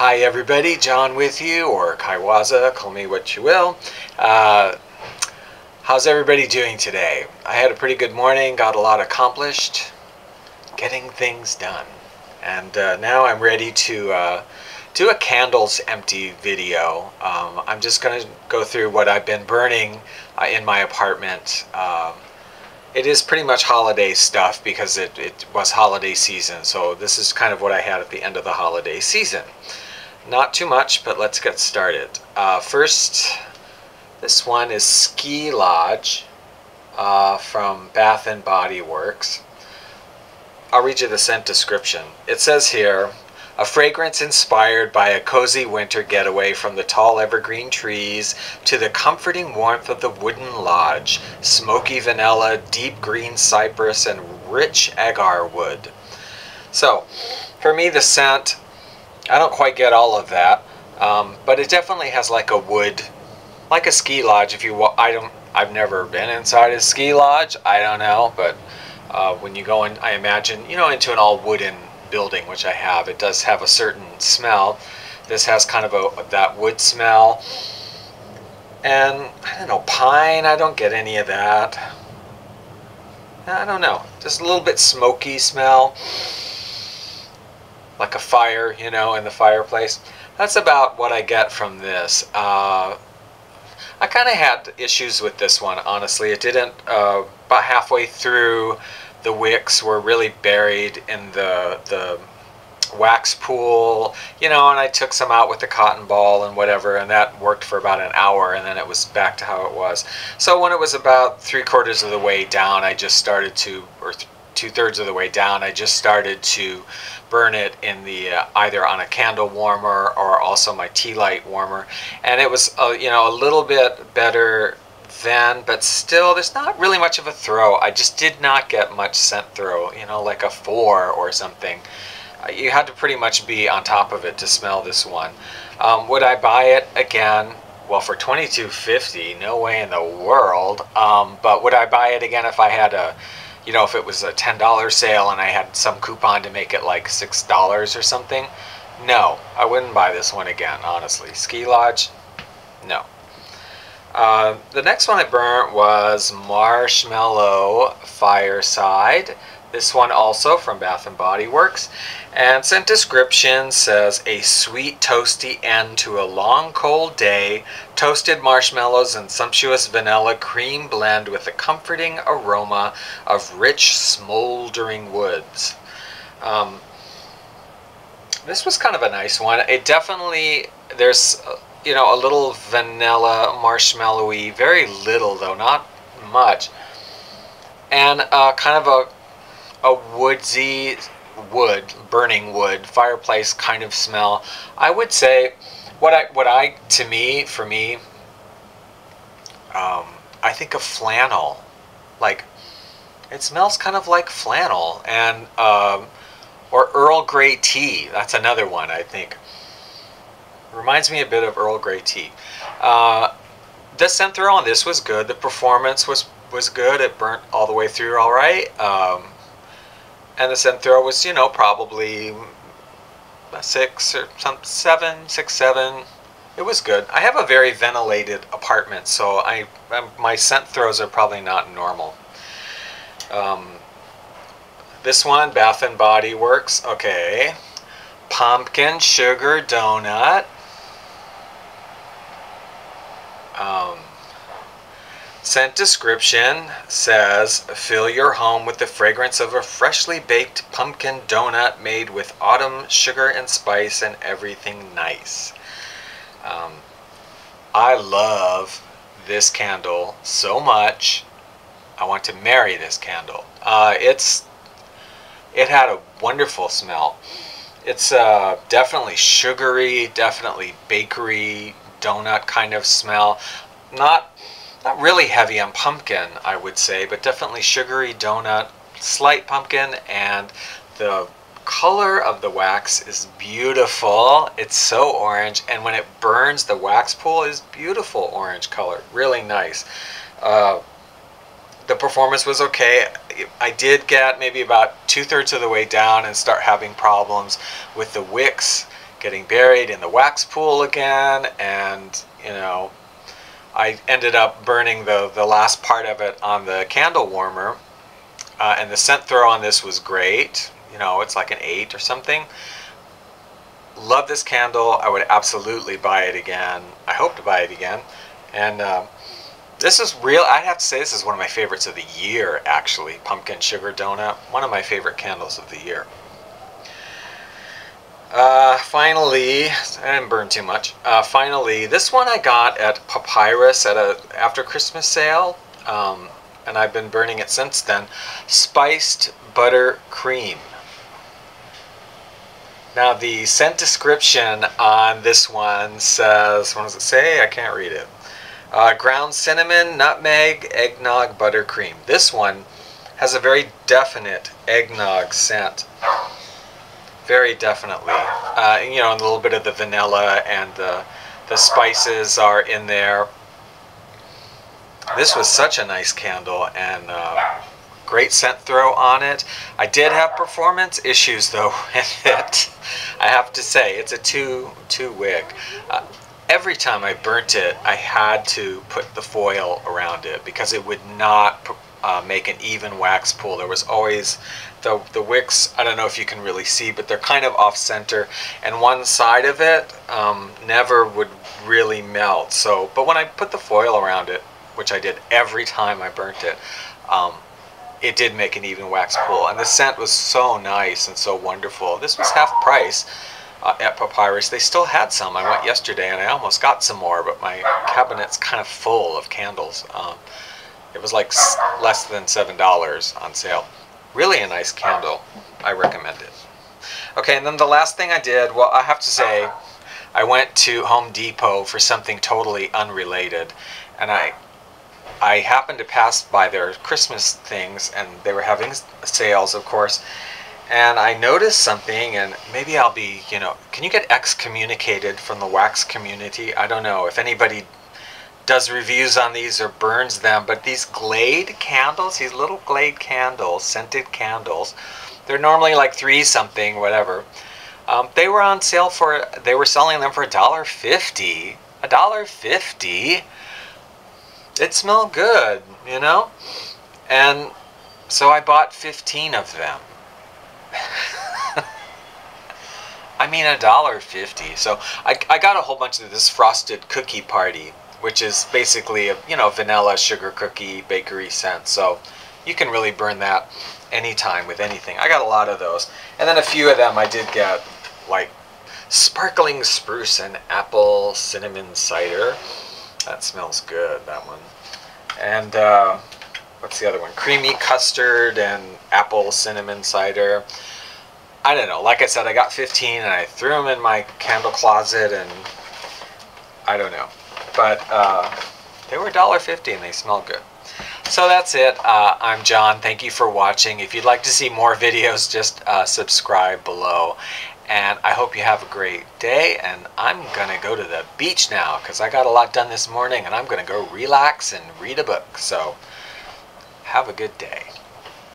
Hi everybody, John with you, or Kaiwaza, call me what you will. How's everybody doing today? I had a pretty good morning, got a lot accomplished, getting things done. And now I'm ready to do a candles empty video. I'm just going to go through what I've been burning in my apartment. It is pretty much holiday stuff because it was holiday season, so this is kind of what I had at the end of the holiday season. Not too much, but let's get started. First, this one is Ski Lodge from Bath and Body Works. I'll read you the scent description. It says here, a fragrance inspired by a cozy winter getaway from the tall evergreen trees to the comforting warmth of the wooden lodge, smoky vanilla, deep green cypress, and rich agar wood. So, for me, the scent, I don't quite get all of that, but it definitely has like a wood, like a ski lodge. I've never been inside a ski lodge. I don't know, but when you go in, I imagine, into an all wooden building, which I have, it does have a certain smell. This has kind of that wood smell, and I don't know, pine. I don't get any of that. I don't know, just a little bit smoky smell. Like a fire, in the fireplace. That's about what I get from this. I kind of had issues with this one, honestly. It didn't, about halfway through, the wicks were really buried in the wax pool, and I took some out with the cotton ball and whatever, and that worked for about an hour, and then it was back to how it was. So when it was about 3/4 of the way down, I just started to, or 2/3 of the way down, I just started to burn it in the either on a candle warmer or also my tea light warmer, and it was a little bit better then, but still there's not really much of a throw. I just did not get much scent throw, like a 4 or something. You had to pretty much be on top of it to smell this one. Would I buy it again? Well, for $22.50, no way in the world. But would I buy it again if I had a, if it was a $10 sale and I had some coupon to make it like $6 or something? No, I wouldn't buy this one again, honestly. Ski Lodge? No. The next one I burnt was Marshmallow Fireside. This one also from Bath and Body Works. And scent description says, a sweet toasty end to a long cold day, toasted marshmallows and sumptuous vanilla cream blend with a comforting aroma of rich smoldering woods. This was kind of a nice one. It definitely, there's a little vanilla marshmallowy, very little though, not much, and kind of a woodsy burning wood, fireplace kind of smell. I would say for me, I think of flannel. Like, it smells kind of like flannel, and or Earl Grey tea. That's another one I think. Reminds me a bit of Earl Grey tea. The scent throw on this was good. The performance was good. It burnt all the way through all right. And the scent throw was, probably a 6 or 7, 6, 7. It was good. I have a very ventilated apartment, so my scent throws are probably not normal. This one, Bath and Body Works. Okay. Pumpkin Sugar Donut. Scent description says, fill your home with the fragrance of a freshly baked pumpkin donut made with autumn sugar and spice and everything nice. I love this candle so much. I want to marry this candle. It had a wonderful smell. It's definitely sugary, definitely bakery, donut kind of smell. Not really heavy on pumpkin, I would say, but definitely sugary donut, slight pumpkin, and the color of the wax is beautiful. It's so orange, and when it burns, the wax pool is beautiful orange color. Really nice. The performance was okay. I did get maybe about 2/3 of the way down and start having problems with the wicks getting buried in the wax pool again, and you know, I ended up burning the last part of it on the candle warmer, and the scent throw on this was great. You know, it's like an 8 or something. Love this candle. I would absolutely buy it again. I hope to buy it again. And this is real. I'd have to say this is one of my favorites of the year, actually. Pumpkin Sugar Donut. One of my favorite candles of the year. Finally, I didn't burn too much. Finally, this one I got at Papyrus at a after Christmas sale, and I've been burning it since then. Spiced Butter Cream. Now the scent description on this one says, what does it say? I can't read it. Ground cinnamon, nutmeg, eggnog, buttercream. This one has a very definite eggnog scent. Very definitely. You know, a little bit of the vanilla and the spices are in there. This was such a nice candle, and great scent throw on it. I did have performance issues though with it. I have to say, it's a two wick. Every time I burnt it, I had to put the foil around it because it would not make an even wax pool. There was always the wicks, I don't know if you can really see, but they're kind of off center, and one side of it never would really melt. So, but when I put the foil around it, which I did every time I burnt it, it did make an even wax pool, and the scent was so nice and so wonderful. This was half price at Papyrus. They still had some. I went yesterday and I almost got some more, but my cabinet's kind of full of candles. It was like less than $7 on sale. Really a nice candle. I recommend it. Okay, and then the last thing I did, well, I have to say, I went to Home Depot for something totally unrelated, and I happened to pass by their Christmas things, and they were having sales, of course, and I noticed something, and maybe I'll be, you know, can you get excommunicated from the wax community? I don't know if anybody does reviews on these or burns them, but these Glade candles, these little Glade candles, scented candles, they're normally like $3 something, whatever. They were on sale for, they were selling them for $1.50. $1.50. It smelled good, you know? And so I bought 15 of them. I mean, $1.50. So I got a whole bunch of this Frosted Cookie Party, which is basically a, you know, vanilla sugar cookie bakery scent. So you can really burn that anytime with anything. I got a lot of those. And then a few of them I did get, like sparkling spruce and apple cinnamon cider. That smells good, that one. And what's the other one? Creamy custard and apple cinnamon cider. I don't know. Like I said, I got 15 and I threw them in my candle closet, and I don't know. But they were $1.50 and they smell good. So that's it. I'm John. Thank you for watching. If you'd like to see more videos, just subscribe below. And I hope you have a great day, and I'm going to go to the beach now because I got a lot done this morning, and I'm going to go relax and read a book. So have a good day.